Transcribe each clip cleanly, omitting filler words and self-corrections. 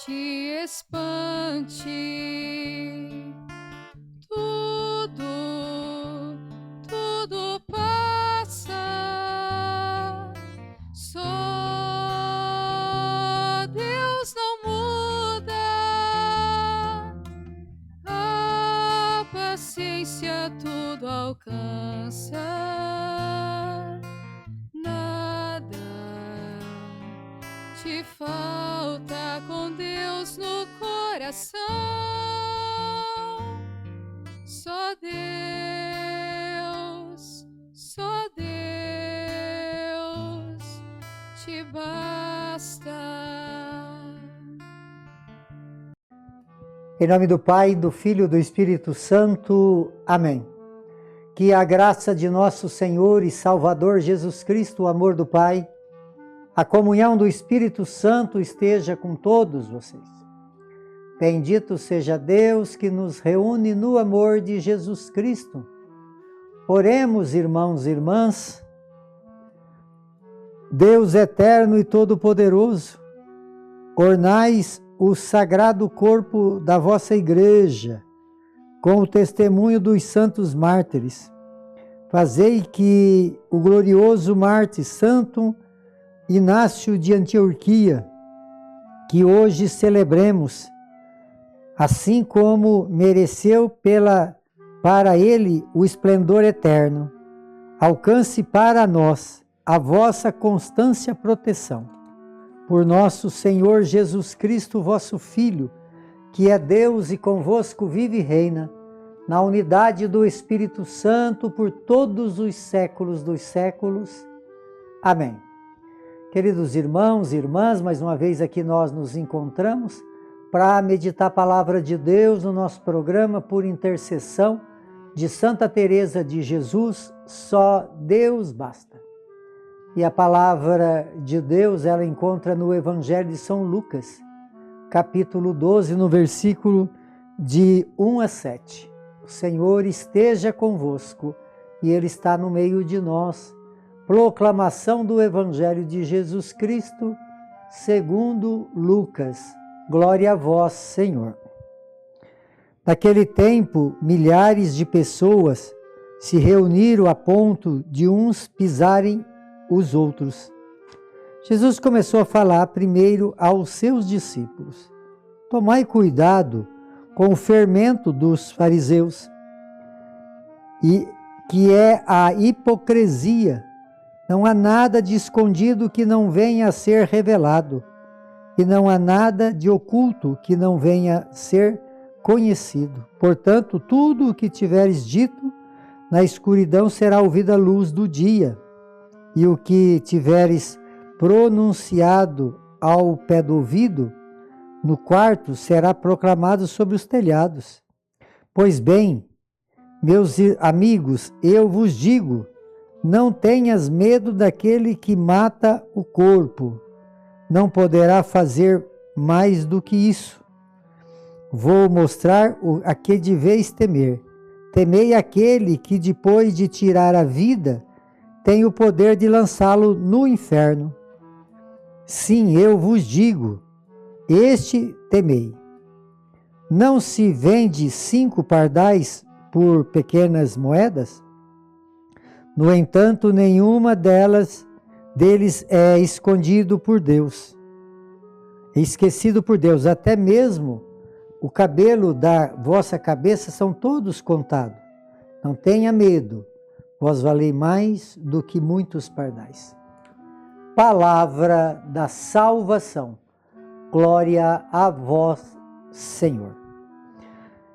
te espante. Tudo passa. Só Deus não muda. A paciência tudo alcança. Nada te falta com Deus no coração. Só Deus te basta. Em nome do Pai, do Filho e do Espírito Santo. Amém. Que a graça de nosso Senhor e Salvador Jesus Cristo, o amor do Pai, a comunhão do Espírito Santo esteja com todos vocês. Bendito seja Deus que nos reúne no amor de Jesus Cristo. Oremos, irmãos e irmãs. Deus eterno e todo-poderoso, ornais o sagrado corpo da vossa Igreja com o testemunho dos santos mártires. Fazei que o glorioso mártir Santo Inácio de Antioquia, que hoje celebremos, assim como mereceu para ele o esplendor eterno, alcance para nós a vossa constância proteção. Por nosso Senhor Jesus Cristo, vosso Filho, que é Deus e convosco vive e reina, na unidade do Espírito Santo, por todos os séculos dos séculos. Amém. Queridos irmãos e irmãs, mais uma vez aqui nós nos encontramos para meditar a palavra de Deus no nosso programa por intercessão de Santa Teresa de Jesus, Só Deus Basta. E a palavra de Deus ela encontra no Evangelho de São Lucas, capítulo 12, no versículo de 1 a 7. O Senhor esteja convosco e Ele está no meio de nós. Proclamação do Evangelho de Jesus Cristo, segundo Lucas. Glória a vós, Senhor. Naquele tempo, milhares de pessoas se reuniram a ponto de uns pisarem os outros. Jesus começou a falar primeiro aos seus discípulos: tomai cuidado com o fermento dos fariseus, que é a hipocrisia. Não há nada de escondido que não venha a ser revelado, e não há nada de oculto que não venha a ser conhecido. Portanto, tudo o que tiveres dito na escuridão será ouvido à luz do dia, e o que tiveres pronunciado ao pé do ouvido, no quarto, será proclamado sobre os telhados. Pois bem, meus amigos, eu vos digo, não tenhas medo daquele que mata o corpo. Não poderá fazer mais do que isso. Vou mostrar a que deveis temer. Temei aquele que, depois de tirar a vida, tem o poder de lançá-lo no inferno. Sim, eu vos digo, este temei. Não se vende 5 pardais por pequenas moedas? No entanto, nenhuma deles é escondido por Deus, esquecido por Deus. Até mesmo o cabelo da vossa cabeça são todos contados. Não tenha medo, vós valei mais do que muitos pardais. Palavra da salvação. Glória a vós, Senhor.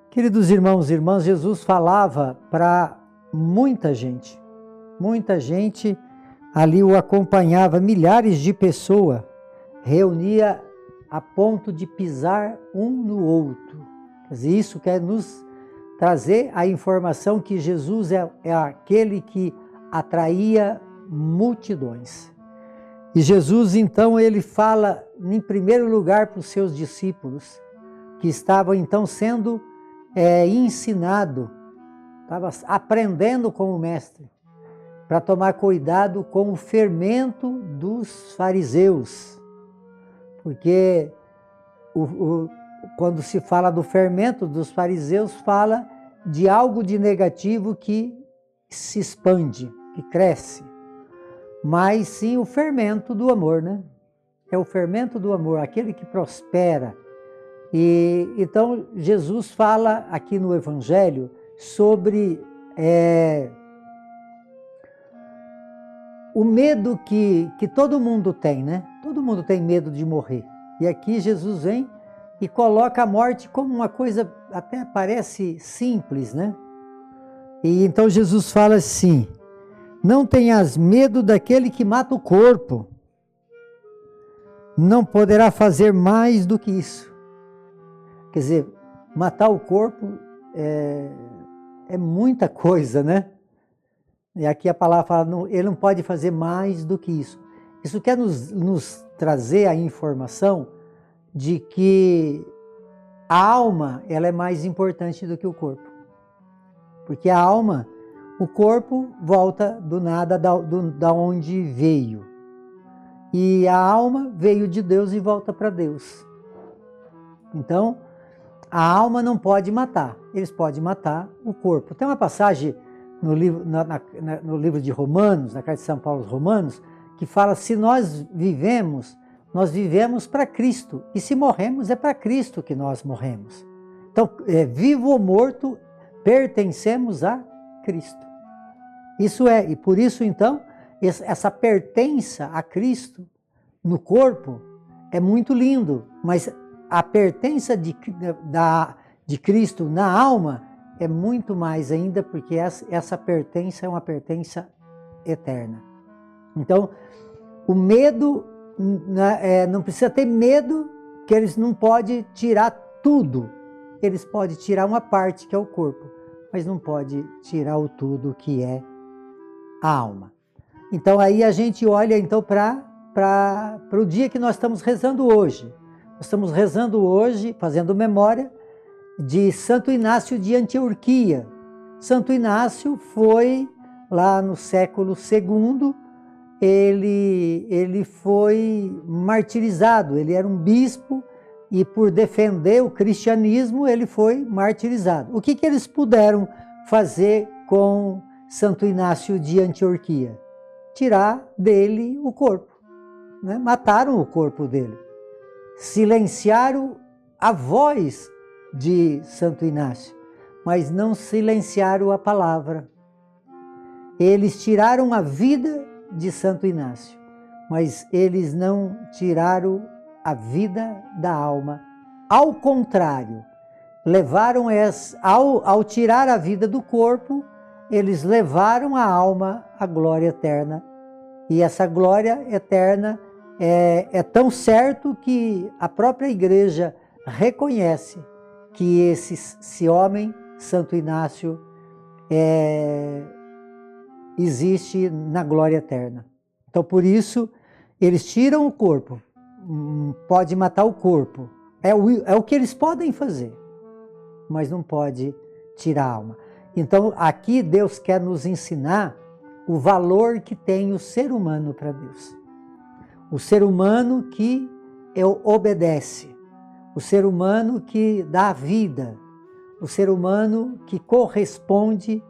Queridos irmãos e irmãs, Jesus falava para muita gente. Muita gente ali o acompanhava, milhares de pessoas, reunia a ponto de pisar um no outro. Quer dizer, isso quer nos trazer a informação que Jesus é aquele que atraía multidões. E Jesus, então, ele fala, em primeiro lugar, para os seus discípulos, que estavam, então, sendo ensinados, estavam aprendendo com o Mestre, para tomar cuidado com o fermento dos fariseus, porque quando se fala do fermento dos fariseus, fala de algo de negativo que se expande, que cresce. Mas sim o fermento do amor, né? É o fermento do amor, aquele que prospera. E então Jesus fala aqui no Evangelho sobre o medo que todo mundo tem, né? Todo mundo tem medo de morrer. E aqui Jesus vem e coloca a morte como uma coisa até parece simples, né? E então Jesus fala assim: não tenhas medo daquele que mata o corpo, não poderá fazer mais do que isso. Quer dizer, matar o corpo é muita coisa, né? E aqui a palavra fala, não, ele não pode fazer mais do que isso. Isso quer nos trazer a informação de que a alma ela é mais importante do que o corpo. Porque a alma, o corpo volta do nada, da onde veio. E a alma veio de Deus e volta para Deus. Então, a alma não pode matar, eles podem matar o corpo. Tem uma passagem no livro de Romanos, na carta de São Paulo aos Romanos, que fala: se nós vivemos para Cristo, e se morremos, é para Cristo que nós morremos. Então, vivo ou morto, pertencemos a Cristo. Isso é, e por isso então, essa pertença a Cristo no corpo é muito lindo, mas a pertença de Cristo na alma é muito mais ainda, porque essa pertença é uma pertença eterna. Então, o medo, não precisa ter medo, que eles não podem tirar tudo. Eles podem tirar uma parte, que é o corpo, mas não pode tirar o tudo, que é a alma. Então, aí a gente olha então para o dia que nós estamos rezando hoje. Nós estamos rezando hoje, fazendo memória de Santo Inácio de Antioquia. Santo Inácio foi, lá no século II, ele foi martirizado. Ele era um bispo e, por defender o cristianismo, ele foi martirizado. O que eles puderam fazer com Santo Inácio de Antioquia? Tirar dele o corpo, né? Mataram o corpo dele. Silenciaram a voz de Santo Inácio, mas não silenciaram a palavra. Eles tiraram a vida de Santo Inácio, mas eles não tiraram a vida da alma. Ao contrário, levaram ao tirar a vida do corpo, eles levaram a alma à glória eterna. E essa glória eterna é tão certo que a própria igreja reconhece que esse homem, Santo Inácio, existe na glória eterna. Então, por isso, eles tiram o corpo, pode matar o corpo, é o que eles podem fazer, mas não pode tirar a alma. Então, aqui Deus quer nos ensinar o valor que tem o ser humano para Deus. O ser humano que obedece, o ser humano que dá vida, o ser humano que corresponde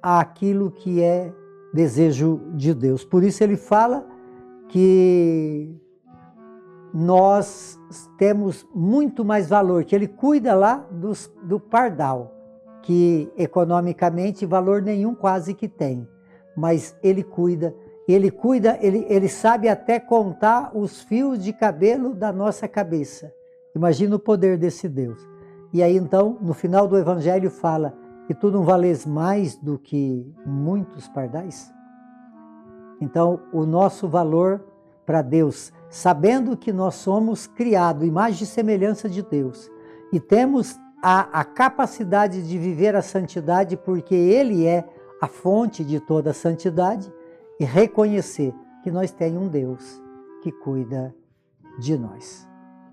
àquilo que é desejo de Deus. Por isso ele fala que nós temos muito mais valor, que ele cuida lá do pardal, que economicamente valor nenhum quase que tem, mas ele cuida, ele sabe até contar os fios de cabelo da nossa cabeça. Imagina o poder desse Deus. E aí então, no final do Evangelho fala: e tu não vales mais do que muitos pardais? Então, o nosso valor para Deus, sabendo que nós somos criados, imagem e semelhança de Deus, e temos a capacidade de viver a santidade, porque Ele é a fonte de toda a santidade, e reconhecer que nós temos um Deus que cuida de nós.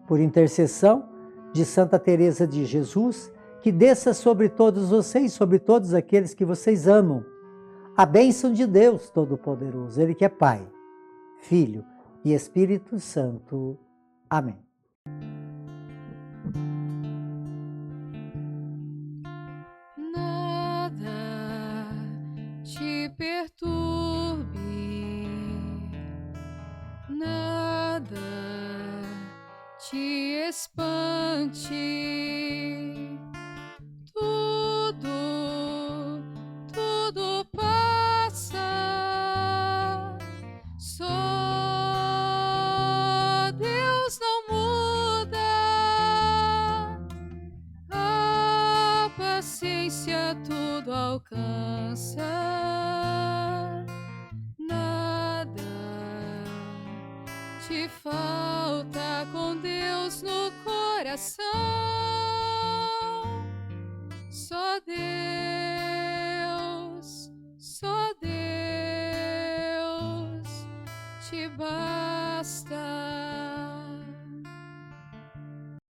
Por intercessão de Santa Teresa de Jesus, que desça sobre todos vocês, sobre todos aqueles que vocês amam, a bênção de Deus Todo-Poderoso, Ele que é Pai, Filho e Espírito Santo. Amém. instante. Tudo passa. Só Deus não muda. A paciência tudo alcança. Te falta com Deus no coração. Só Deus te basta.